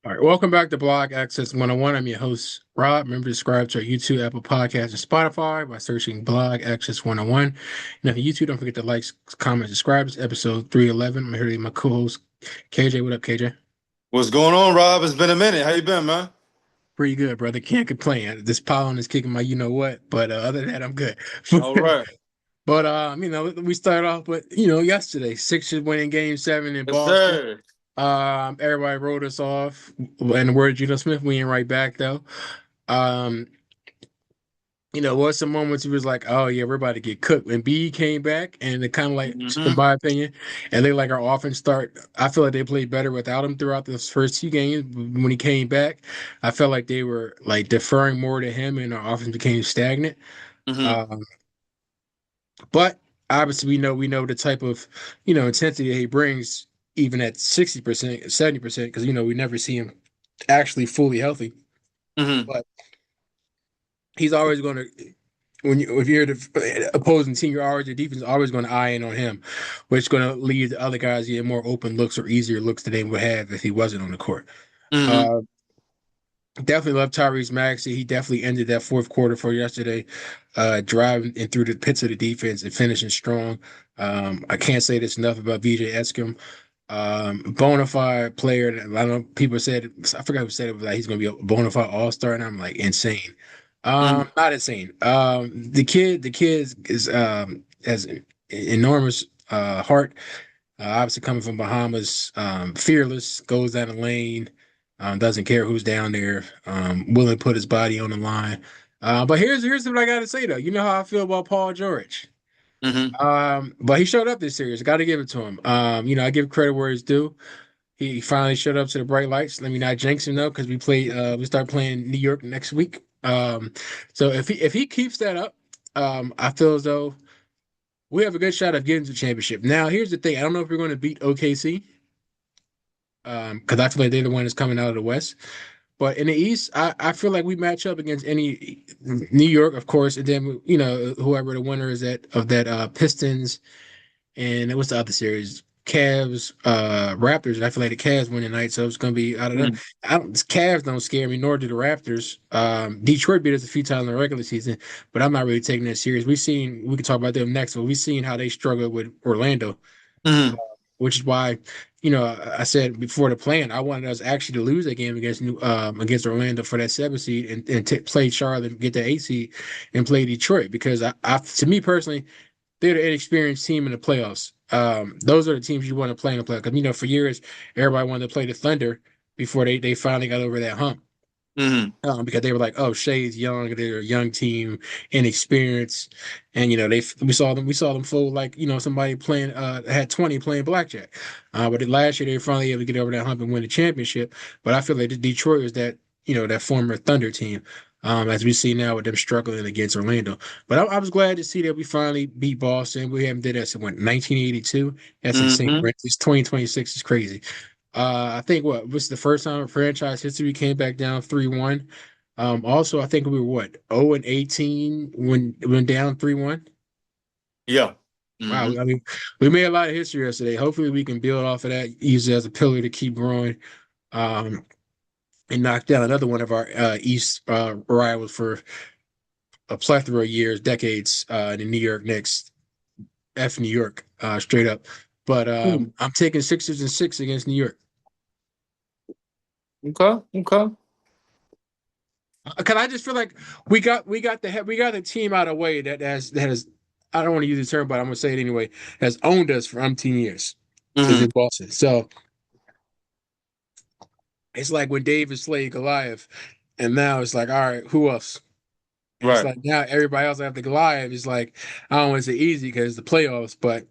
All right, welcome back to Blog Access 101. I'm your host, Rob. Remember to subscribe to our YouTube, Apple Podcasts, and Spotify by searching Blog Access 101. And if you're YouTube, don't forget to like, comment, subscribe. It's episode 311. I'm here with my co-host, KJ. What up, KJ? What's going on, Rob? It's been a minute. How you been, man? Pretty good, brother. Can't complain. This pollen is kicking my you-know-what, but other than that, I'm good. All right. But we started off with, yesterday, Sixers winning Game 7 in Yes, Boston. sir. Everybody wrote us off. In the words of Geno Smith, we ain't right back though. Um, was some moments he was like, "Oh yeah, we're about to get cooked." When B came back, and it kind of like, in Mm-hmm. my opinion, and they like our offense start. I feel like they played better without him throughout those first two games. When he came back, I felt like they were like deferring more to him, and our offense became stagnant. Mm-hmm. Um, but obviously, we know the type of intensity that he brings, even at 60%, 70%, because we never see him actually fully healthy. Mm-hmm. But he's always going to if you're the opposing team, your defense is always going to eye in on him, which is going to lead the other guys to get more open looks or easier looks than they would have if he wasn't on the court. Mm-hmm. Uh, Definitely love Tyrese Maxey. He definitely ended that fourth quarter for yesterday, driving in through the pits of the defense and finishing strong. I can't say this enough about VJ Escom. Bona fide player. I know people said, I forgot who said it, but like he's going to be a bona fide all-star, and I'm like, insane. Mm-hmm. Not insane. The kid has an enormous heart. Obviously coming from Bahamas, fearless, goes down the lane, doesn't care who's down there, willing to put his body on the line. But here's what I got to say though. You know how I feel about Paul George. Mm-hmm. But he showed up this series. Got to give it to him. I give credit where it's due. He finally showed up to the bright lights. Let me not jinx him though, because we start playing New York next week. So if he keeps that up, I feel as though we have a good shot of getting to the championship. Now, here's the thing: I don't know if we're going to beat OKC, because I feel like they're the one that's coming out of the West. But in the East, I feel like we match up against any New York, of course, and then whoever the winner is of that Pistons and what's the other series? Cavs, Raptors. And I feel like the Cavs win tonight, so it's gonna be out of them. Cavs don't scare me, nor do the Raptors. Detroit beat us a few times in the regular season, but I'm not really taking that serious. We can talk about them next, but we've seen how they struggled with Orlando, Mm-hmm. which is why, I said before the plan, I wanted us actually to lose that game against Orlando for that 7 seed and play Charlotte and get the 8 seed and play Detroit because to me personally, they're the inexperienced team in the playoffs. Those are the teams you want to play in the playoffs. Because, for years, everybody wanted to play the Thunder before they finally got over that hump. Mm-hmm. Because they were like, oh, Shea's young, they're a young team, inexperienced, and we saw them fold like somebody playing had 20 playing blackjack. But last year they were finally able to get over that hump and win the championship. But I feel like the Detroit is that former Thunder team. As we see now with them struggling against Orlando. But I was glad to see that we finally beat Boston. We haven't did that since 1982. That's insane. Mm-hmm. It's 2026 is crazy. I think what was the first time in franchise history we came back down 3-1. Also, I think we were what 0-18 when went down 3-1. Yeah. Wow, Mm-hmm. I mean, we made a lot of history yesterday. Hopefully, we can build off of that, use it as a pillar to keep growing, um, and knock down another one of our East rivals for a plethora of years, decades, the New York Knicks. F New York, straight up. But I'm taking Sixers and 6 against New York. Okay. Okay. Cause I just feel like we got the team out of the way that has I don't want to use the term, but I'm gonna say it anyway, has owned us for umpteen years. Is Mm-hmm. in Boston. So it's like when David slayed Goliath, and now it's like, all right, who else? And it's Right. like now everybody else after Goliath is like, I don't want to say easy because it's the playoffs, but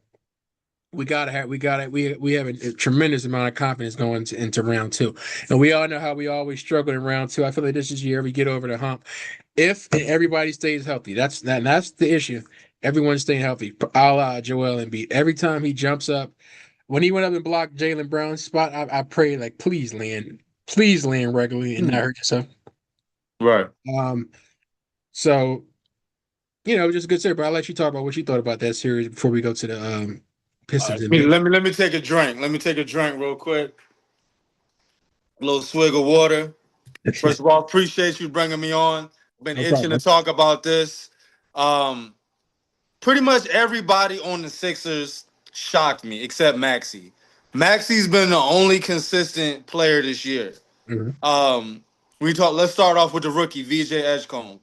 we have a tremendous amount of confidence going into round two, and we all know how we always struggle in round two. I feel like this is the year we get over the hump if everybody stays healthy. That's the issue. Everyone's staying healthy. A la Joel Embiid. Every time he jumps up, when he went up and blocked Jalen Brown's spot, I prayed like, please land regularly and not Mm-hmm. hurt yourself. Right. Um, so just a good series. But I'll let you talk about what you thought about that series before we go to the All right, Pistons in there. let me take a drink. Let me take a drink real quick. A little swig of water. First of all, appreciate you bringing me on. Been No itching to problem. talk about this. Um, Pretty much everybody on the Sixers shocked me except Maxi. Maxi's been the only consistent player this year. Mhm. Um, we talk. Let's start off with the rookie VJ Edgecombe.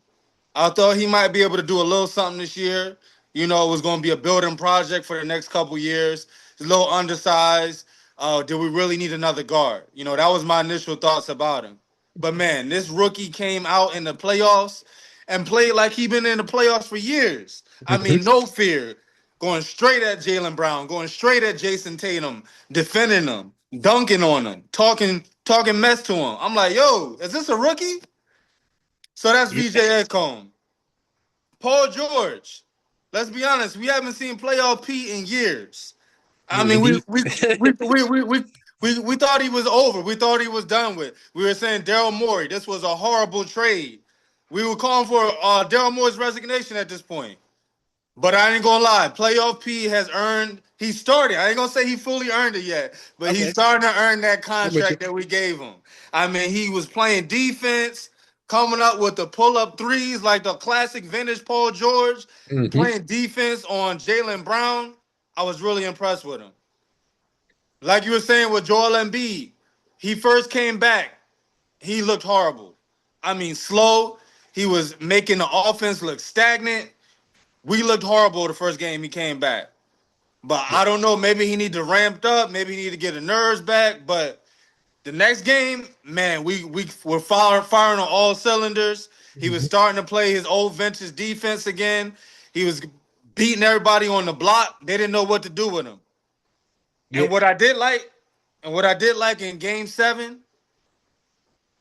I thought he might be able to do a little something this year. You know, it was going to be a building project for the next couple years. He's a little undersized. Do we really need another guard? You know, that was my initial thoughts about him. But man, this rookie came out in the playoffs and played like he been in the playoffs for years. I Mhm. mean, no fear, going straight at Jalen Brown, going straight at Jason Tatum, defending him, dunking on him, talking mess to him. I'm like, yo, is this a rookie? So that's Yeah. VJ Edgecombe. Paul George. Let's be honest, we haven't seen playoff P in years. I mean, Indeed. we thought he was over. We thought he was done with. We were saying Daryl Morey, this was a horrible trade. We were calling for Daryl Morey's resignation at this point. But I ain't gonna lie, playoff P has earned. He started. I ain't gonna say he fully earned it yet, but he's Okay. starting to earn that I'm with you. contract that we gave him. I mean, he was playing defense, coming up with the pull-up threes like the classic vintage Paul George, Hmm. playing defense on Jalen Brown. I was really impressed with him. Like you were saying with Joel Embiid, he first came back. He looked horrible. I mean, slow. He was making the offense look stagnant. We looked horrible the first game he came back. But I don't know. Maybe he need to ramp up. Maybe he need to get the nerves back. But the next game, man, we were firing on all cylinders. He was Mhm. starting to play his old vintage defense again. He was beating everybody on the block. They didn't know what to do with him. Yeah. And what I did like in Game 7,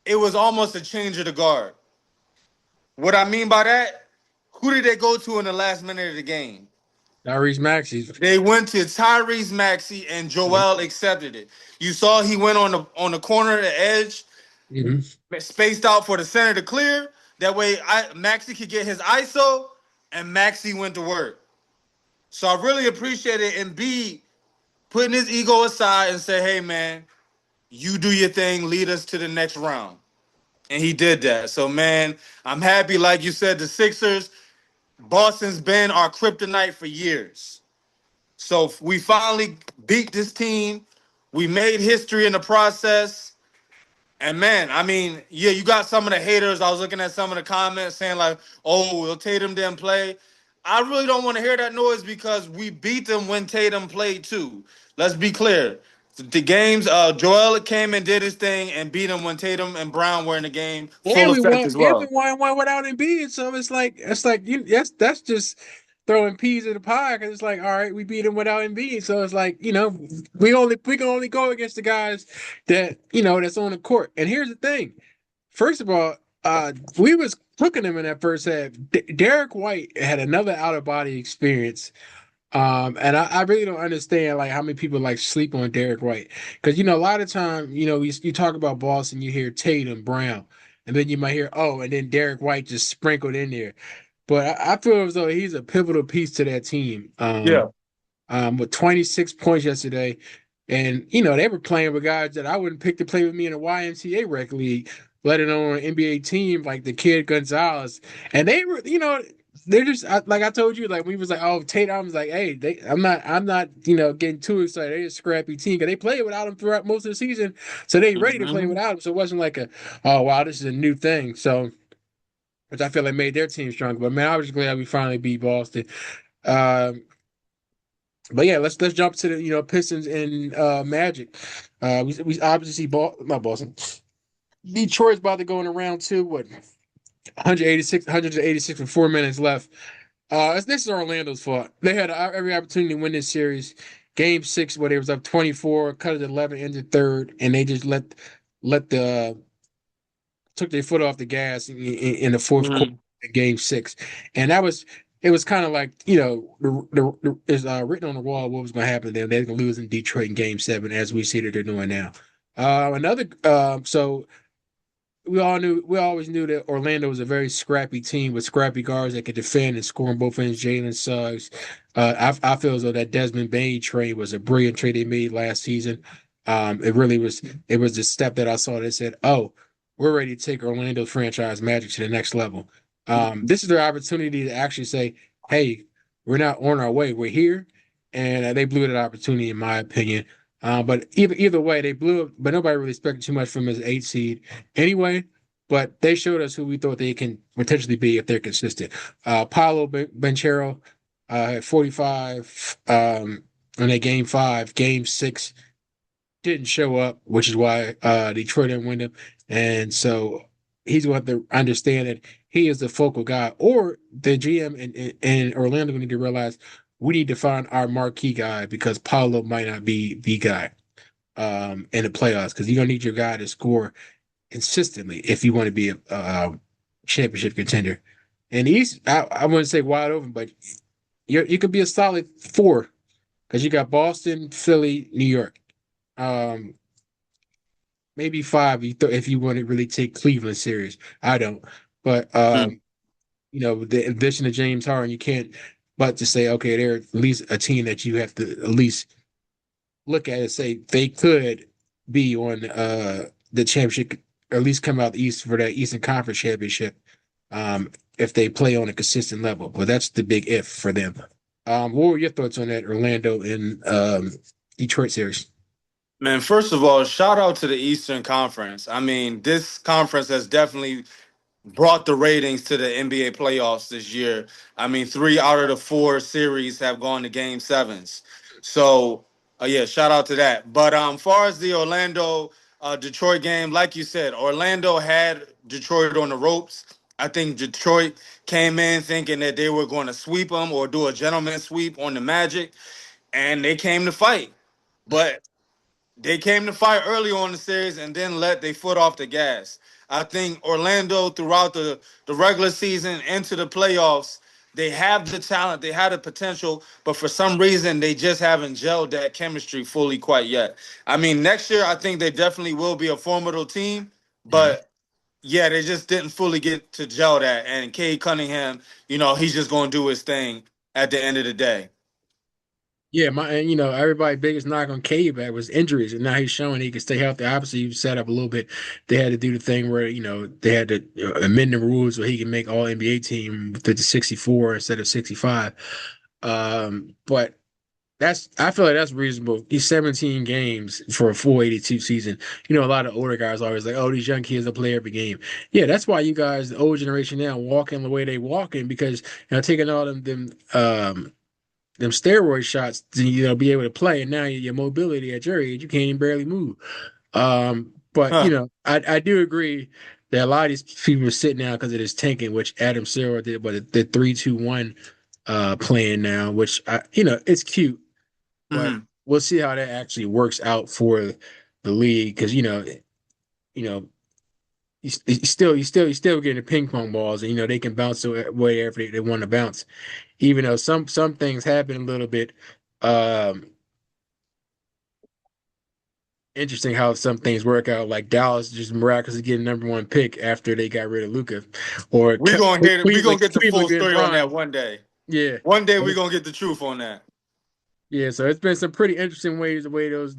it was almost a change of the guard. What I mean by that, who did they go to in the last minute of the game? Tyrese Maxey. They went to Tyrese Maxey and Joel accepted it. You saw he went on the corner, the edge, Hmm. spaced out for the center to clear. That way, Maxey could get his ISO, and Maxey went to work. So I really appreciated Embiid putting his ego aside and say, "Hey, man, you do your thing, lead us to the next round." And he did that. So, man, I'm happy. Like you said, the Sixers, Boston's been our kryptonite for years. So we finally beat this team. We made history in the process. And man, I mean, yeah, you got some of the haters. I was looking at some of the comments saying like, "Oh, well, Tatum didn't play." I really don't want to hear that noise because we beat them when Tatum played too. Let's be clear. The games, Joel came and did his thing and beat him when Tatum and Brown were in the game, full And we effect won. as And we well. won one without Embiid. So it's like you. That's just throwing peas in the pie because it's like, all right, we beat him without Embiid. So it's like, we can only go against the guys that that's on the court. And here's the thing. First of all, we was cooking him in that first half. Derek White had another out of body experience. And I really don't understand like how many people like sleep on Derek White because a lot of time you talk about Boston, you hear Tatum, Brown, and then you might hear and then Derek White just sprinkled in there. But I feel as though he's a pivotal piece to that team. Yeah. With 26 points yesterday, and they were playing with guys that I wouldn't pick to play with me in a YMCA rec league, let alone an NBA team like the kid Gonzalez, and they were they're just like I told you, like we was like, oh, Tate, I was like, hey, I'm not, getting too excited. They're a scrappy team because they played without him throughout most of the season, so they ready to play Mm-hmm. without him. So it wasn't like oh wow, this is a new thing. So which I feel like made their team stronger. But man, I was just glad we finally beat Boston. Um, but yeah, let's jump to the Pistons and Magic. We obviously see not Boston. Detroit's about to go in around two. What 186 with 4 minutes left. This is Orlando's fault. They had every opportunity to win this series. Game six, where they was up 24, cut it to 11 in the third, and they just let the took their foot off the gas in the fourth quarter Mm-hmm. in game six. And it was kind of like, is written on the wall what was going to happen to them. They're going to lose in Detroit in game seven, as we see that they're doing now. So we always knew that Orlando was a very scrappy team with scrappy guards that could defend and score on both ends. Jalen Suggs. I feel as though that Desmond Bane trade was a brilliant trade they made last season. It really was. It was the step that I saw that said, "Oh, we're ready to take Orlando franchise Magic to the next level." This is their opportunity to actually say, "Hey, we're not on our way. We're here," and they blew that opportunity, in my opinion. But either way, they blew it. But nobody really expected too much from them as an 8 seed anyway. But they showed us who we thought they can potentially be if they're consistent. Paolo Banchero had 45 in a game five. Game six didn't show up, which is why Detroit didn't win him. And so he's going to have to understand that he is the focal guy, or the GM and Orlando need to realize we need to find our marquee guy because Paolo might not be the guy in the playoffs because you're going to need your guy to score consistently if you want to be a championship contender. And East, I wouldn't say wide open, but you could be a solid four because you got Boston, Philly, New York. Um, maybe five if you want to really take Cleveland serious. I don't, but Mm. the addition of James Harden, you can't but to say okay, they're at least a team that you have to at least look at and say they could be on the championship or at least come out the East for that Eastern Conference championship if they play on a consistent level. But that's the big if for them. What were your thoughts on that Orlando and Detroit series? Man, first of all, shout out to the Eastern Conference. I mean, this conference has definitely brought the ratings to the NBA playoffs this year. I mean, three out of the four series have gone to game sevens. So, yeah, shout out to that. But far as the Orlando Detroit game, like you said, Orlando had Detroit on the ropes. I think Detroit came in thinking that they were going to sweep them or do a gentleman sweep on the Magic, and they came to fight. But they came to fight early on in the series and then let their foot off the gas. I think Orlando throughout the regular season into the playoffs, they have the talent, they had the potential, but for some reason they just haven't gelled that chemistry fully quite yet. I mean, next year I think they definitely will be a formidable team, Mhm. but yeah, they just didn't fully get to gel that. And Cade Cunningham, he's just going to do his thing at the end of the day. Yeah, and everybody biggest knock on Cade back was injuries, and now he's showing he can stay healthy. Obviously, you set up a little bit. They had to do the thing where they had to amend the rules so he can make All NBA team with the 64 instead of 65. But I feel like that's reasonable. He's 17 games for a full 82 season. A lot of older guys are always like, oh, these young kids will play every game. Yeah, that's why you guys, the old generation now, walking the way they walking because taking all them steroid shots to be able to play, and now your mobility at your age, you can't even barely move. But Huh. I do agree that a lot of these people are sitting down because it is tanking, which Adam Silver did, but the 3-2-1 plan now, which it's cute, but Mhm. we'll see how that actually works out for the league because you know you still getting the ping pong balls, and they can bounce wherever they want to bounce, even though some things happen a little bit um interesting how some things work out, like Dallas just miraculously getting number one pick after they got rid of Luca, or We gonna hit it. We gonna get the Cleveland full getting story on that Bron. one day. Yeah, One day we're gonna get the truth on that. yeah. So it's been some pretty interesting ways the way those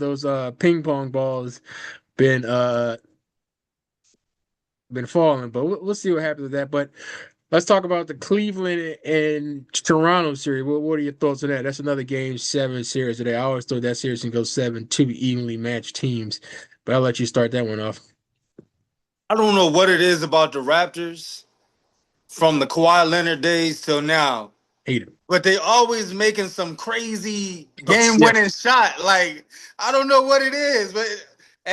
ping pong balls been uh been falling, but we'll see what happens with that. But let's talk about the Cleveland and Toronto series. What are your thoughts on that? That's another game seven series today. I always thought that series can go seven, two evenly matched teams. But I'll let you start that one off. I don't know what it is about the Raptors from the Kawhi Leonard days till now, Hate it. but they always making some crazy game Yeah, winning shot. Like I don't know what it is, but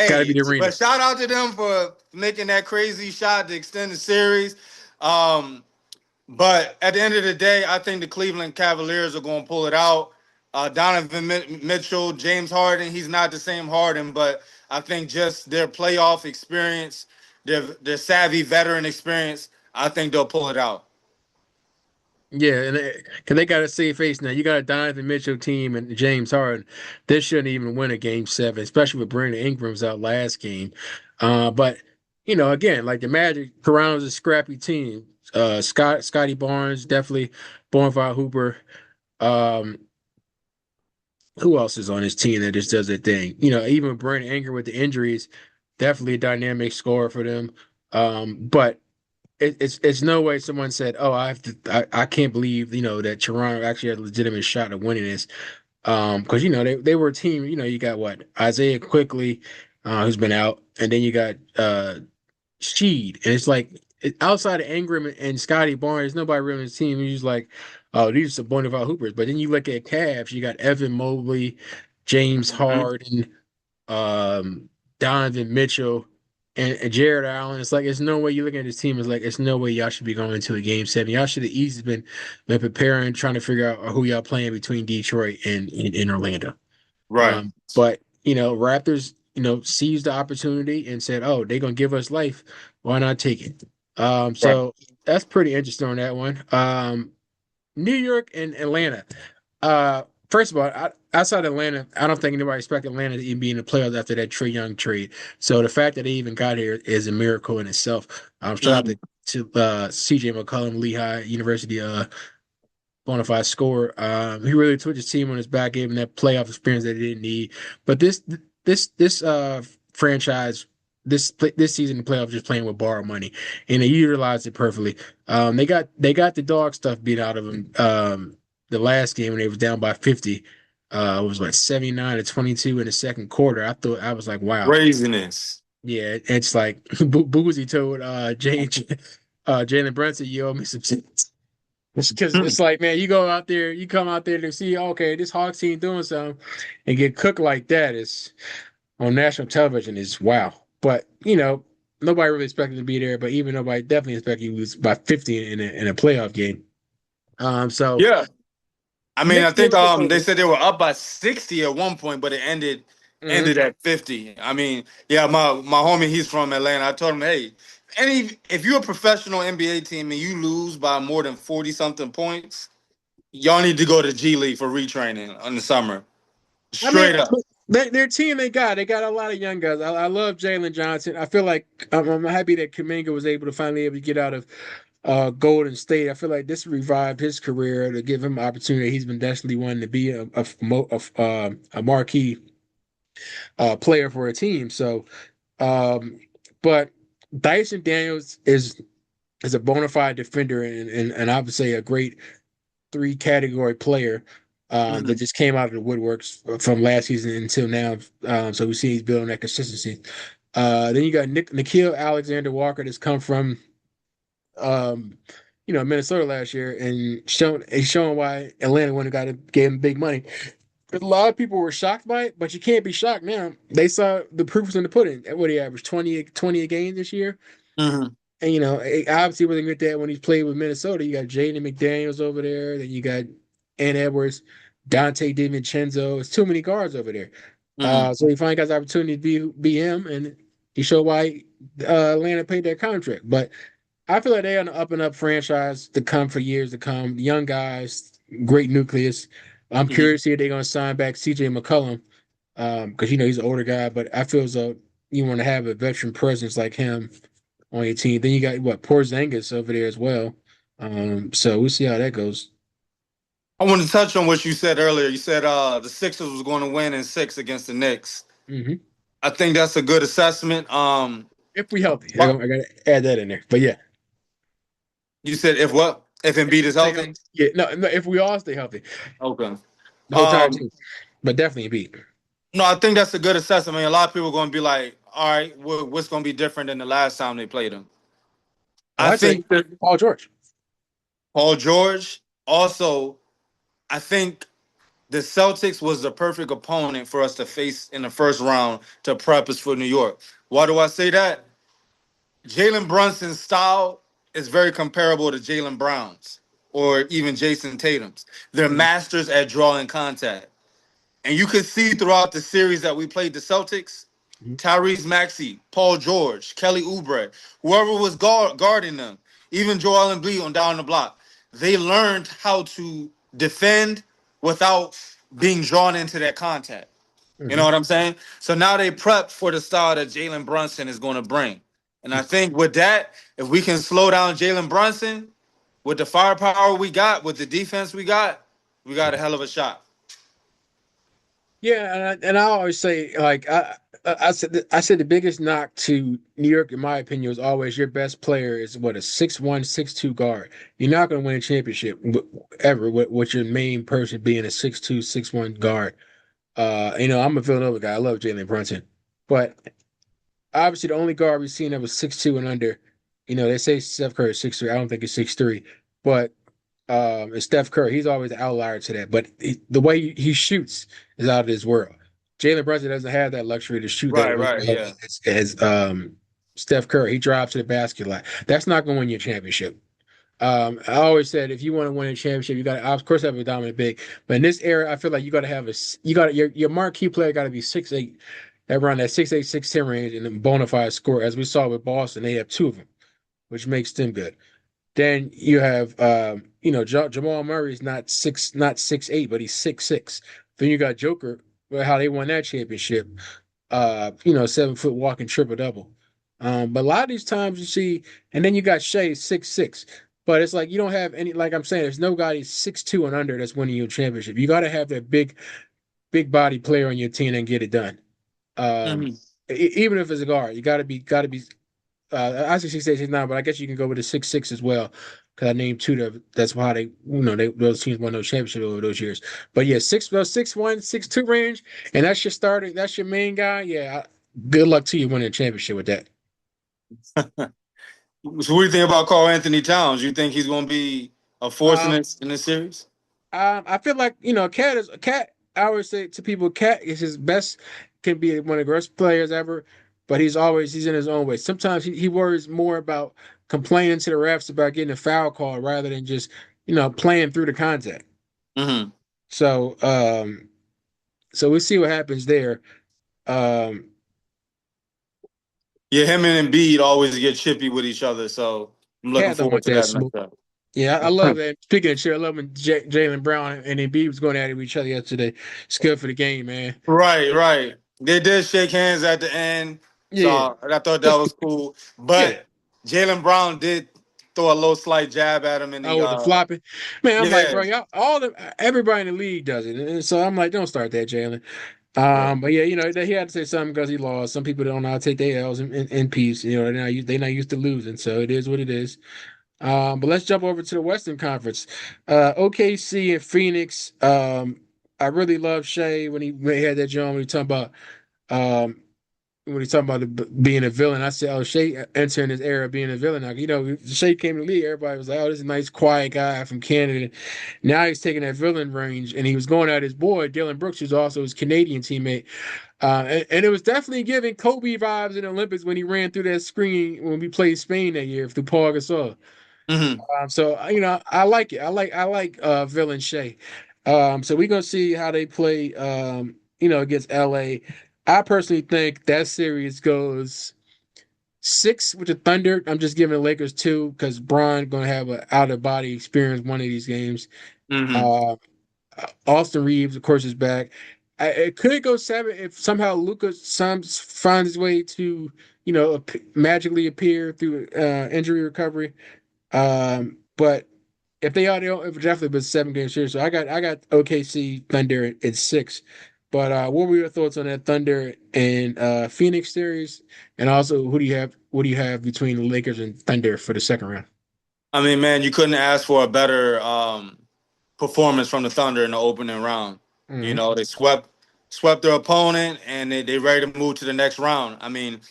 got to be hey, the arena. but shout out to them for making that crazy shot to extend the series. Um, But at the end of the day, I think the Cleveland Cavaliers are going to pull it out. Donovan Mitchell, James Harden, he's not the same Harden, but I think just their playoff experience, their savvy veteran experience, I think they'll pull it out. Yeah, and because they got a safe face now. You got a Donovan Mitchell team and James Harden. They shouldn't even win a game seven, especially with Brandon Ingram's out last game. But again, like the Magic, Toronto's a scrappy team. Scotty Barnes, definitely Bonafide Hooper. Um, who else is on his team that just does their thing? Even Brandon Anger with the injuries, definitely a dynamic scorer for them. But it's no way someone said, "Oh, I can't believe that Toronto actually had a legitimate shot at winning this." Because they were a team. You got what Isaiah Quickly, who's been out, and then you got Sheed, and it's like outside of Ingram and Scotty Barnes, nobody really on his team. You're just like, oh, these are some bona fide hoopers. But then you look at Cavs, you got Evan Mobley, James Mhm. Harden, um, Donovan Mitchell, and Jared Allen. It's like it's no way you look at this team. It's like it's no way y'all should be going into a game seven. Y'all should have easily been preparing, trying to figure out who y'all playing between Detroit and Orlando. Right. But Raptors, seized the opportunity and said, "Oh, they're gonna give us life. Why not take it?" Right. So that's pretty interesting on that one. New York and Atlanta. First of all, outside Atlanta, I don't think anybody expected Atlanta to even be in the playoffs after that Trae Young trade. So the fact that they even got here is a miracle in itself. Shout out Mhm. to CJ McCollum, Lehigh University bona fide scorer. He really took his team on his back, gave him that playoff experience that he didn't need. But this franchise this season the playoffs just playing with borrowed money, and they utilized it perfectly. They got the dog stuff beat out of them. The last game when they was down by 50. It was like 79-22 in the second quarter. I was like, wow. Craziness. Yeah, it's like Boozy told Jalen Brunson, you owe me some sense. Because Hmm. it's like, man, you come out there to see, okay, this Hawks team doing something, and get cooked like that is on national television is wow. But nobody really expected to be there. But even nobody definitely expected you to lose by 50 in a playoff game. So Yeah. I mean, I Knicks think game was they over. said they were up by 60 at one point, but it ended Mhm. at 50. I mean, yeah, my homie, he's from Atlanta. I told him, hey, if you're a professional NBA team and you lose by more than 40 something points, y'all need to go to G League for retraining in the summer. I mean, Straight up. their team they got a lot of young guys. I love Jalen Johnson. I feel like I'm happy that Kuminga was able to get out of Golden State. I feel like this revived his career to give him opportunity. He's been desperately wanting to be a marquee player for a team. So, um, but Dyson Daniels is a bona fide defender and I would say a great three category player that Mhm. just came out of the woodworks from last season until now. So we see he's building that consistency. Then you got Nikhil Alexander Walker that's come from um, Minnesota last year and showing why Atlanta went and gave him big money. A lot of people were shocked by it, but you can't be shocked now. They saw the proof was in the pudding. What he averaged 20 a game this year. Mhm. And it obviously wasn't good that when he played with Minnesota. You got Jaden McDaniels over there, then you got Ant Edwards, Dante DiVincenzo. It's too many guards over there. Mhm. So he finally got the opportunity to be him, and he showed why Atlanta paid that contract. But I feel like they're an up and up franchise to come for years to come. Young guys, great nucleus. I'm Mhm. curious to see if they're going to sign back CJ McCollum because he's an older guy, but I feel as though you want to have a veteran presence like him on your team. Then you got what Porzingis over there as well. So we'll see how that goes. I want to touch on what you said earlier. You said the Sixers was going to win in six against the Knicks. Hmm. I think that's a good assessment. If we healthy, I What got to add that in there. But yeah, you said if what? If Embiid is stay healthy. healthy? Yeah, no, if we all stay healthy, Okay. the whole entire Um, team, but definitely beat. no, I think that's a good assessment. I mean, a lot of people are going to be like, all right, what's going to be different than the last time they played him? Oh, I I'd say think that Paul George. Paul George also, I think the Celtics was the perfect opponent for us to face in the first round to prep us for New York. Why do I say that? Jalen Brunson's style is very comparable to Jalen Brown's or even Jason Tatum's. They're Mhm. masters at drawing contact. And you could see throughout the series that we played the Celtics, Mhm. Tyrese Maxey, Paul George, Kelly Oubre, whoever was guarding them, even Joel Embiid on down the block, they learned how to defend without being drawn into that contact. You know Mhm. what I'm saying? So now they prep for the style that Jalen Brunson is going to bring. And I think with that, if we can slow down Jalen Brunson with the firepower we got, with the defense we got a hell of a shot. Yeah, and I always say like I said the biggest knock to New York, in my opinion, was always your best player is what, a 6'1", 6'2" guard. You're not going to win a championship ever with your main person being a 6'2", 6'1" guard. I'm a Villanova guy. I love Jalen Brunson, but obviously the only guard we've seen that was 6'2" and under. They say Steph Curry is 6'3". I don't think it's 6'3", but and Steph Curry, he's always an outlier to that. But the way he shoots is out of this world. Jalen Brunson doesn't have that luxury to shoot that Right, way right, well yeah. as Steph Curry. He drives to the basket a lot. That's not going to win you a championship. I always said if you want to win a championship, you got to, of course, have a dominant big. But in this era, I feel like you got to have your marquee player got to be 6'8", around that 6'8", 6'10" range, and then bona fide score. As we saw with Boston, they have two of them, which makes them good. Then you have Jamal Murray's not 6'8", but he's 6'6". Then you got Joker, well, how they won that championship. 7 foot walking triple double. But a lot of these times you see, and then you got Shea 6'6". But it's like you don't have any, like I'm saying, there's nobody 6'2" and under that's winning you a championship. You got to have that big body player on your team and get it done. Um, Mhm. Even if it's a guard, you got to be I say 6'8", 6'9", but I guess you can go with a 6'6" as well. Because I named two that's why those teams won those championships over those years. But yeah, 6'1", 6'2" range, and that's your starter, that's your main guy. Yeah, good luck to you winning a championship with that. So what do you think about Carl Anthony Towns? You think he's going to be a force in Um, this series? I feel like Cat. I always say to people, Cat is his best, can be one of the best players ever, but he's in his own way. Sometimes he worries more about complaining to the refs about getting a foul call rather than just playing through the contact. Hmm. So so we'll see what happens there. Um, Yeah, him and Embiid always get chippy with each other, so I'm looking Cat don't forward want to that that smoke. matchup. Yeah, I love that. Speaking of shit, I love when Jalen Brown and Embiid was going at it with each other yesterday. It's good for the game, man. Right, right. They did shake hands at the end, Yeah, so I thought that just was cool. yeah. But Jalen Brown did throw a little slight jab at him in the Oh, with the flopping, man. I'm like, yeah. bro, y'all, everybody in the league does it, and so I'm like, don't start that, Jalen. Yeah. But yeah, he had to say something because he lost. Some people don't know how to take their L's in peace. They're not used to losing, so it is what it is. But let's jump over to the Western Conference. OKC and Phoenix. I really love Shea when he had that joint when he talking about um being a villain. I said, oh, Shea entering this era of being a villain. Now, Shea came to the league, everybody was like, oh, this is a nice, quiet guy from Canada. Now he's taking that villain range, and he was going at his boy, Dylan Brooks, who's also his Canadian teammate. And it was definitely giving Kobe vibes in the Olympics when he ran through that screen when we played Spain that year through Paul Gasol. Hmm. So I like it. I like villain Shea. So we're gonna see how they play against LA. I personally think that series goes 6 with the Thunder. I'm just giving the Lakers 2 because Bron gonna have an out of body experience one of these games. Hmm. Uh, Austin Reeves, of course, is back. It could go 7 if somehow Luka finds his way to magically appear through injury recovery. But if they are, they'll it would definitely be a 7 game series. So I got OKC Thunder at 6. But what were your thoughts on that Thunder and Phoenix series? And also, what do you have between the Lakers and Thunder for the second round? I mean, man, you couldn't ask for a better performance from the Thunder in the opening round. You Hmm. know, they swept their opponent and they ready to move to the next round. I mean,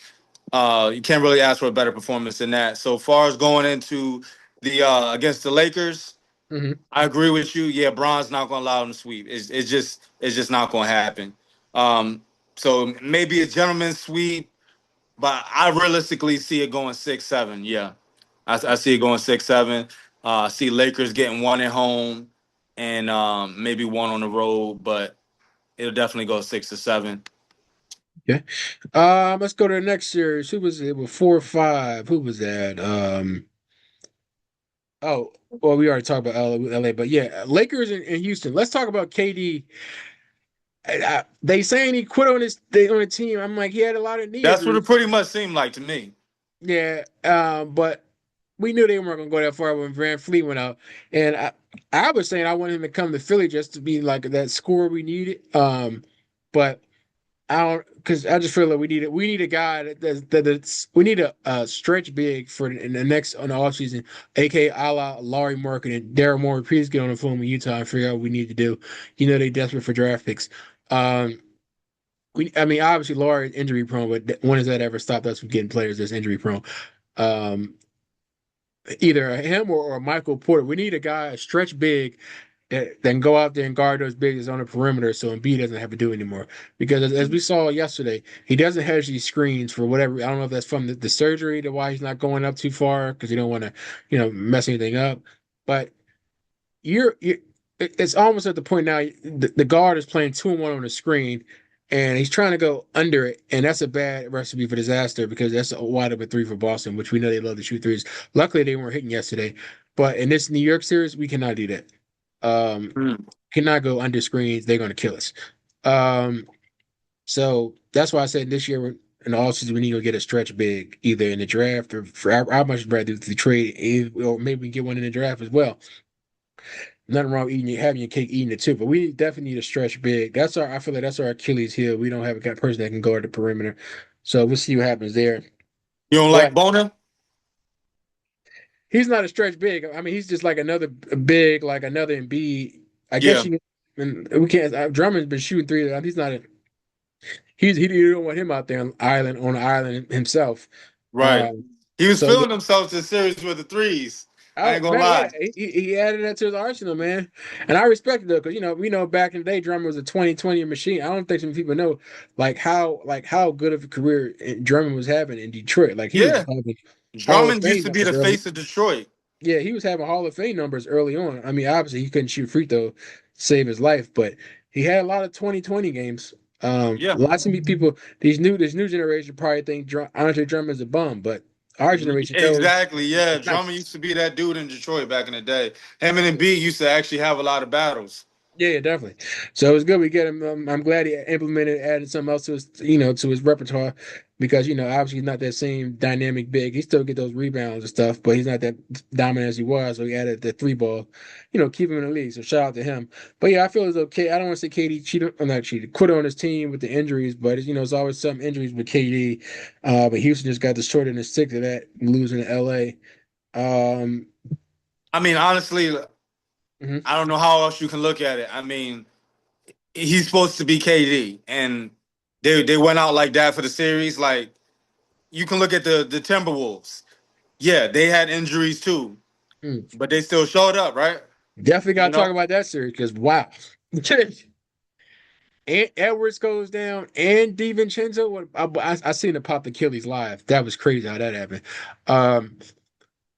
you can't really ask for a better performance than that. So far as going into the against the Lakers, Hmm. I agree with you. Yeah, Bron's not going to allow them to sweep. It's just not going to happen. Um, so maybe a gentleman's sweep, but I realistically see it going 6-7. Yeah, I see it going 6-7. I see Lakers getting one at home and maybe one on the road, but it'll definitely go 6-7. Okay. Let's go to the next series. Who was it? With 4-5. Who was that? Oh, well, we already talked about LA, but yeah, Lakers and Houston. Let's talk about KD. They saying he quit on the team. I'm like, he had a lot of knee That's what it injuries. pretty much seemed like to me. Yeah, but we knew they weren't gonna go that far when Van Fleet went out, and I was saying I wanted him to come to Philly just to be like that scorer we needed. But I don't because I just feel like we need a guy that's we need a stretch big for in the next on the offseason, aka a la Laurie Market and Daryl Morey. Please get on the phone with Utah and figure out what we need to do. You know they desperate for draft picks. Um, I mean obviously Laurie is injury prone, but when has that ever stopped us from getting players that's injury prone? Um, Either him or Michael Porter. We need a guy a stretch big that can go out there and guard those bigs on the perimeter so Embiid doesn't have to do anymore. Because as we saw yesterday, he doesn't hedge these screens for whatever. I don't know if that's from the surgery to why he's not going up too far because you don't want to, mess anything up. But you're it's almost at the point now the guard is playing 2-on-1 on the screen and he's trying to go under it, and that's a bad recipe for disaster because that's a wide open three for Boston, which we know they love to shoot threes. Luckily, they weren't hitting yesterday, but in this New York series, we cannot do that. Um, Mm. cannot go under screens; they're going to kill us. Um, so that's why I said this year in the offseason we need to get a stretch big either in the draft or I much rather do the trade, or maybe we get one in the draft as well. Nothing wrong with having your cake, eating it too. But we definitely need to stretch big. I feel like that's our Achilles heel. We don't have a kind of person that can guard the perimeter. So we'll see what happens there. You don't like But Bona? he's not a stretch big. I mean, he's just like another big, like another Embiid. I guess Yeah, you and we can't. Drummond's been shooting three. He's not. He you don't want him out there on the island himself. right. Um, He was so feeling himself this series with the threes. I ain't oh gonna man, yeah, lie. he added that to his arsenal, man, and I respect it though, because we know back in the day, Drummond was a 2020 machine. I don't think some people know like how good of a career Drummond was having in Detroit. Like he was Yeah, having Hall of Drummond used Fame to be numbers the early. face of Detroit. Yeah, he was having Hall of Fame numbers early on. I mean, obviously he couldn't shoot free throw, to save his life, but he had a lot of 2020 games. Yeah, Lots of people, this new generation probably think Andre Drummond's a bum, but our generation knows exactly. Yeah, it's not. Drummond used to be that dude in Detroit back in the day. Him and Embiid used to actually have a lot of battles. Yeah, yeah, definitely. So it was good we get him. I'm glad he implemented, added something else to his, to his repertoire, because obviously he's not that same dynamic big. He still get those rebounds and stuff, but he's not that dominant as he was. So he added the three ball, keep him in the league. So shout out to him. But yeah, I feel as though I don't want to say KD cheated, or not cheated, quit on his team with the injuries, but it's always some injuries with KD. But Houston just got the short end of the stick to that, losing to LA. Um, I mean, honestly, mhm. I don't know how else you can look at it. I mean, he's supposed to be KD, and they went out like that for the series. Like you can look at the Timberwolves. Yeah, they had injuries too, Mm. but they still showed up, right? Definitely got You to talk know? about that series because wow. And Edwards goes down, and DiVincenzo. I seen the pop Achilles live. That was crazy how that happened. Um,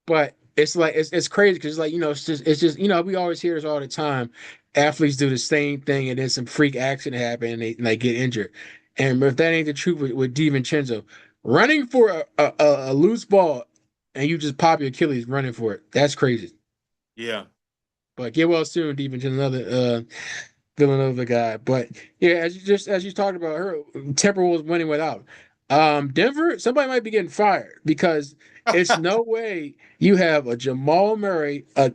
but it's like it's crazy because it's just we always hear this all the time. Athletes do the same thing, and then some freak accident happen, and they get injured. And if that ain't the truth with DiVincenzo, running for a loose ball, and you just pop your Achilles running for it, that's crazy. Yeah. But get well soon, DiVincenzo, another Villanova guy. But yeah, as you talked about her, Timberwolves winning without. Denver, somebody might be getting fired because it's no way you have a Jamal Murray, a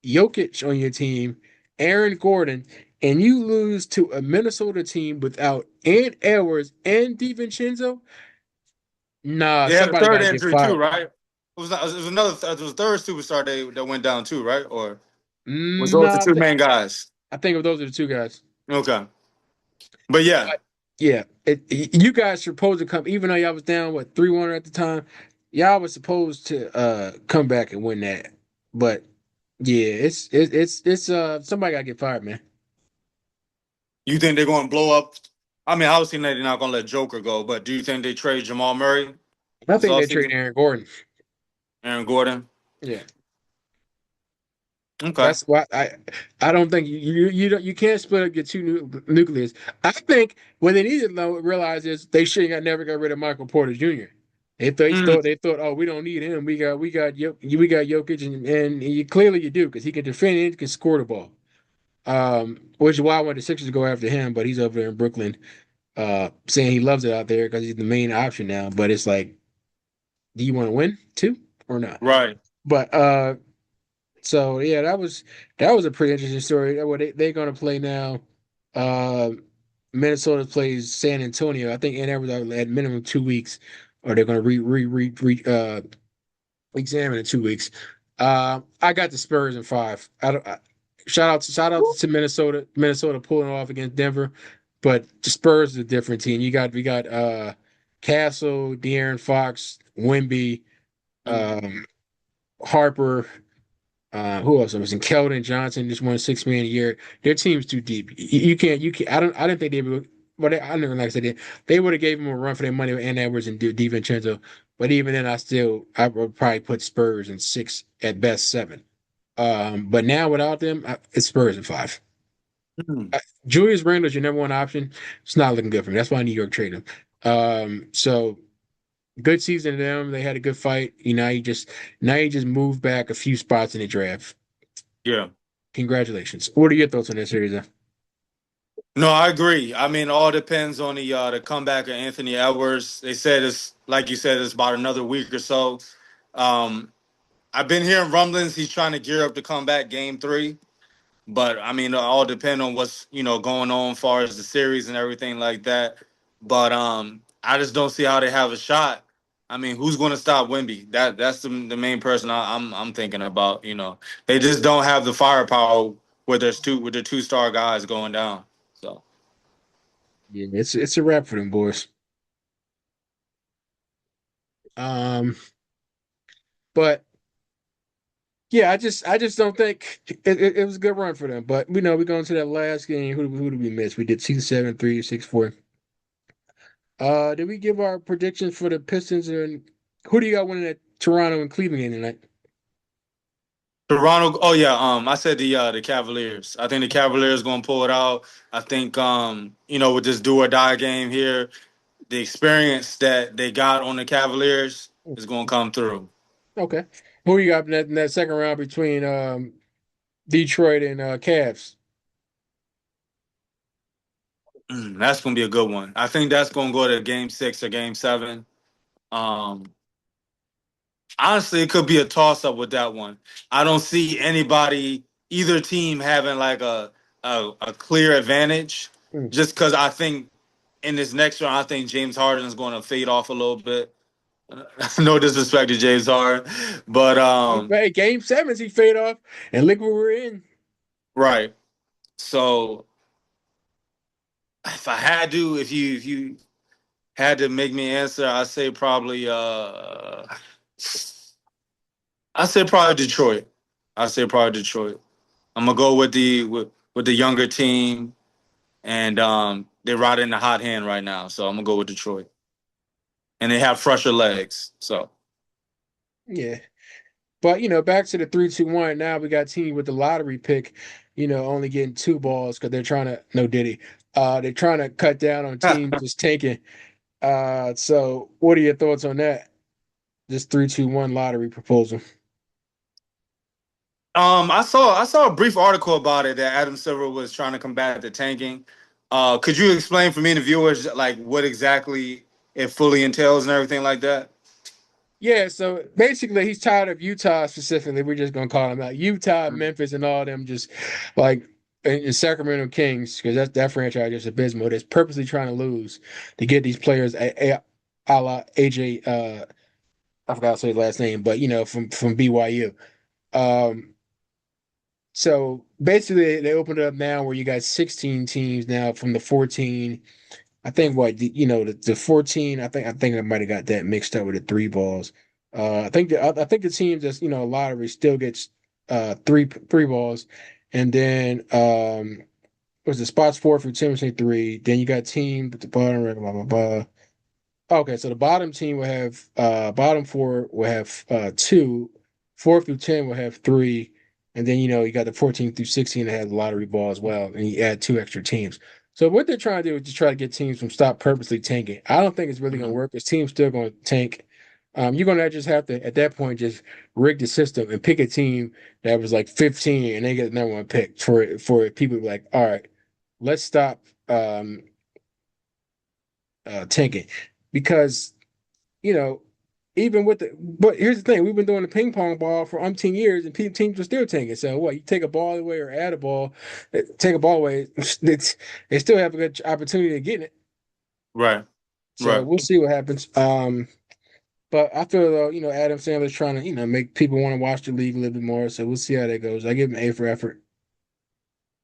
Jokic on your team, Aaron Gordon, and you lose to a Minnesota team without Ant Edwards and DiVincenzo. Nah, They had a somebody got third to get injury too, fired. right? It was another. It was a third superstar that went down too, right? Or was those the Nah, two main guys? I think of those are the two guys. Okay, but yeah, But yeah, you guys supposed to come, even though y'all was down what 3-1 at the time. Y'all was supposed to come back and win that. But yeah, it's somebody gotta get fired, man. you think they're going to blow up? I mean, obviously they're not going to let Joker go, but do you think they trade Jamal Murray I this think they trade offseason? Aaron Gordon. Aaron Gordon. Yeah. Okay. That's why I don't think you can't split up your two nucleus. I think what they need to realize is they should have never got rid of Michael Porter Jr. Mm, They thought, oh, we don't need him. We got Jokic, and clearly you do because he can defend and he can score the ball. Which is why I wanted the Sixers to go after him, but he's over there in Brooklyn, saying he loves it out there because he's the main option now. But it's like, Do you want to win too or not? Right. But so yeah, that was a pretty interesting story. Well, they're gonna play now. Uh, Minnesota plays San Antonio. I think Ann Arbor at minimum 2 weeks, or they're gonna examine in 2 weeks. I got the Spurs in five. I don't. Shout out to Minnesota. Minnesota pulling off against Denver, but the Spurs is a different team. We got Castle, De'Aaron Fox, Wemby, Mhm. um, Harper. Who else? I was in Keldon Johnson just won 6 million a year. Their team's too deep. You can't. I didn't think they would. But I never like I said they would have gave him a run for their money with Ann Edwards and DiVincenzo. But even then, I would probably put Spurs in six at best seven. But now without them, it's Spurs in five. Mhm. Uh, Julius Randle's your number one option. It's not looking good for me. That's why New York traded him. So good season to them. They had a good fight. Now you just moved back a few spots in the draft. Yeah. Congratulations. What are your thoughts on this series? No, I agree. I mean, it all depends on the comeback of Anthony Edwards. They said it's like you said, it's about another week or so. Um, I've been hearing rumblings he's trying to gear up to come back game three. But I mean, it all depend on what's going on as far as the series and everything like that. But I just don't see how they have a shot. I mean, who's going to stop Wimby? That's the main person I'm thinking about. They just don't have the firepower with their 2-star guys going down. So Yeah, it's a wrap for them boys. Um, but yeah, I just don't think it was a good run for them. But we know we're going to that last game. Who did we miss? We did 2-7, 3-6, 4. Did we give our predictions for the Pistons and who do you got winning at Toronto and Cleveland game tonight? Toronto. Oh yeah. I said the Cavaliers. I think the Cavaliers going to pull it out. I think with this do or die game here, the experience that they got on the Cavaliers is going to come through. Okay. Who you got in that second round between Detroit and Cavs? That's going to be a good one. I think that's going to go to game six or game seven. Um, Honestly, it could be a toss up with that one. I don't see anybody, either team having like a clear advantage Mm. just because I think in this next round, I think James Harden is going to fade off a little bit. No disrespect to James Harden, but Hey, game sevens he fade off and look where we're in. right. So if I had to, if you had to make me answer, I say probably Detroit. I say probably Detroit. I'm gonna go with the younger team, and they're riding the hot hand right now. So I'm gonna go with Detroit, and they have fresher legs. So Yeah. But back to the 3-2-1. Now we got team with the lottery pick, only getting two balls because they're trying to no Diddy. They're trying to cut down on teams just tanking. So what are your thoughts on that? This 3-2-1 lottery proposal. I saw a brief article about it that Adam Silver was trying to combat the tanking. Could you explain for me and the viewers like what exactly it fully entails and everything like that? Yeah, so basically he's tired of Utah specifically. We're just gonna call him out. Utah, Memphis, and all them just like and Sacramento Kings, because that franchise is abysmal. That's purposely trying to lose to get these players a la AJ I forgot to say his last name, but from BYU. Um so basically they opened it up now where you got 16 teams now from the 14. I think the 14. I think I might have got that mixed up with the three balls. I think the team that's lottery still gets three balls, and then was the spots 4 through 10 say three. Then you got team at the bottom, blah blah blah. Okay, so the bottom team will have bottom four will have two, 4 through 10 will have three, and then you got the 14 through 16 that has the lottery ball as well, and you add two extra teams. So what they're trying to do is just try to get teams from stop purposely tanking. I don't think it's really gonna Mhm. work because teams still gonna tank. You're gonna just have to at that point just rig the system and pick a team that was like 15 and they get the number one pick for people to be like, all right, let's stop tanking because you know, even with the, but here's the thing: we've been doing the ping pong ball for umpteen years, and teams are still taking it. So what? You take a ball away or add a ball, take a ball away, they still have a good opportunity to get it. Right. So Right. we'll see what happens. But I feel though, Adam Sandler's trying to, make people want to watch the league a little bit more. So we'll see how that goes. I give him an A for effort.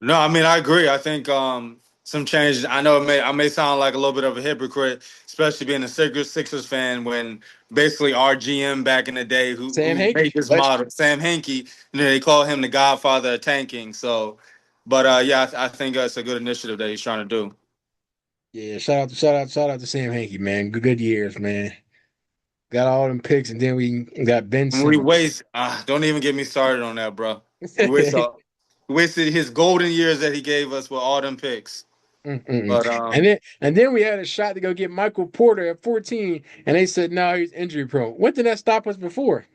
No, I mean I agree. I think some changes. I know I may sound like a little bit of a hypocrite, especially being a Sixers fan when basically our GM back in the day Sam who made Hankey, this legend. model, Sam Hinkie, they call him the Godfather of tanking. So, but yeah, I think it's a good initiative that he's trying to do. Yeah, shout out to Sam Hankey, man. Good years, man. Got all them picks, and then we got Ben And we Simmons. waste. Don't even get me started on that, bro. We waste we wasted his golden years that he gave us with all them picks. Mm-mm. But And then we had a shot to go get Michael Porter at 14, and they said no, he's injury prone. When did that stop us before?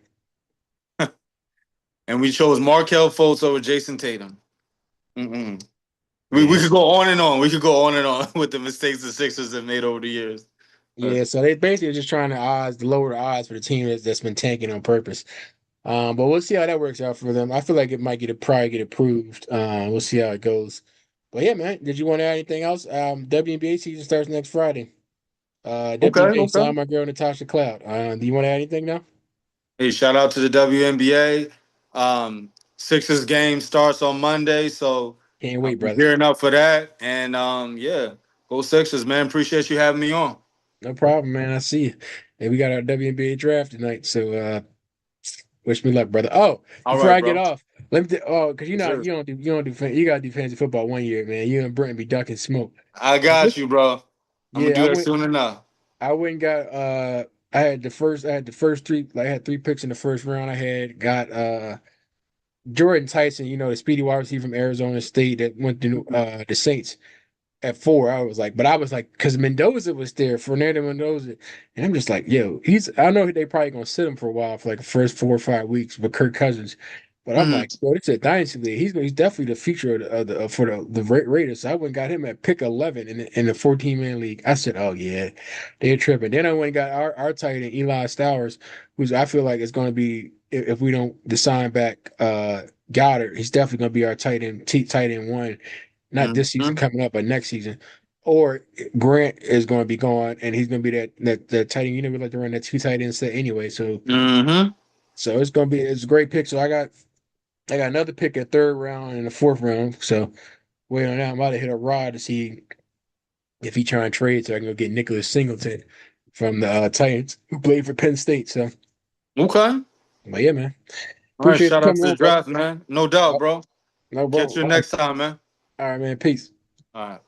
and we chose Markel Fultz over Jason Tatum. Mm-mm. We Yeah, could go on and on. We could go on and on with the mistakes the Sixers have made over the years. yeah. So they basically just trying to lower the odds for the team that's been tanking on purpose. But we'll see how that works out for them. I feel like it might probably get approved. We'll see how it goes. But yeah, man. Did you want to add anything else? WNBA season starts next Friday. Okay, WNBA okay. signed my girl Natasha Cloud. Do you want to add anything now? Hey, shout out to the WNBA. Sixers game starts on Monday, so Can't wait, we're brother. gearing up for that. And yeah, go Sixers, man. Appreciate you having me on. No problem, man. I see you. And we got our WNBA draft tonight, so wish me luck, brother. Oh, All before right, I get bro. off, let me. Because Yes, sir. you gotta do fantasy football one year, man. You and Brenton be ducking smoke. I got you, bro. I'm gonna Yeah, do that soon enough. I went and got I had the first three, like I had three picks in the first round. I had got Jordan Tyson, the speedy wide receiver from Arizona State that went to the Saints at 4. But I was like, because Mendoza was there, Fernando Mendoza, and I'm just like, yo, I know they probably gonna sit him for a while for like the first 4 or 5 weeks with Kirk Cousins, but I'm Mhm. like, yo, this is a dynasty league. He's definitely the future of the for the Raiders. So I went and got him at pick 11 in the 14-man league. I said, oh yeah, they're tripping. Then I went and got our tight end Eli Stowers, who's I feel like is going to be if we don't sign back Goddard, he's definitely going to be our tight end one, not this season Mhm. coming up, but next season. Or Grant is going to be gone, and he's going to be that tight end. You know, we like to run that two tight end set anyway. So Mhm. it's a great pick. So I got another pick at third round and the fourth round. So wait on that. I'm about to hit a rod to see if he trying to trade so I can go get Nicholas Singleton from the Titans who played for Penn State. So, Okay. but yeah, man, All right. appreciate you Shout out coming to the on, brother. draft, man. No doubt, Oh, bro. no, Catch bro. you All next time, man. right, man. Peace. All right.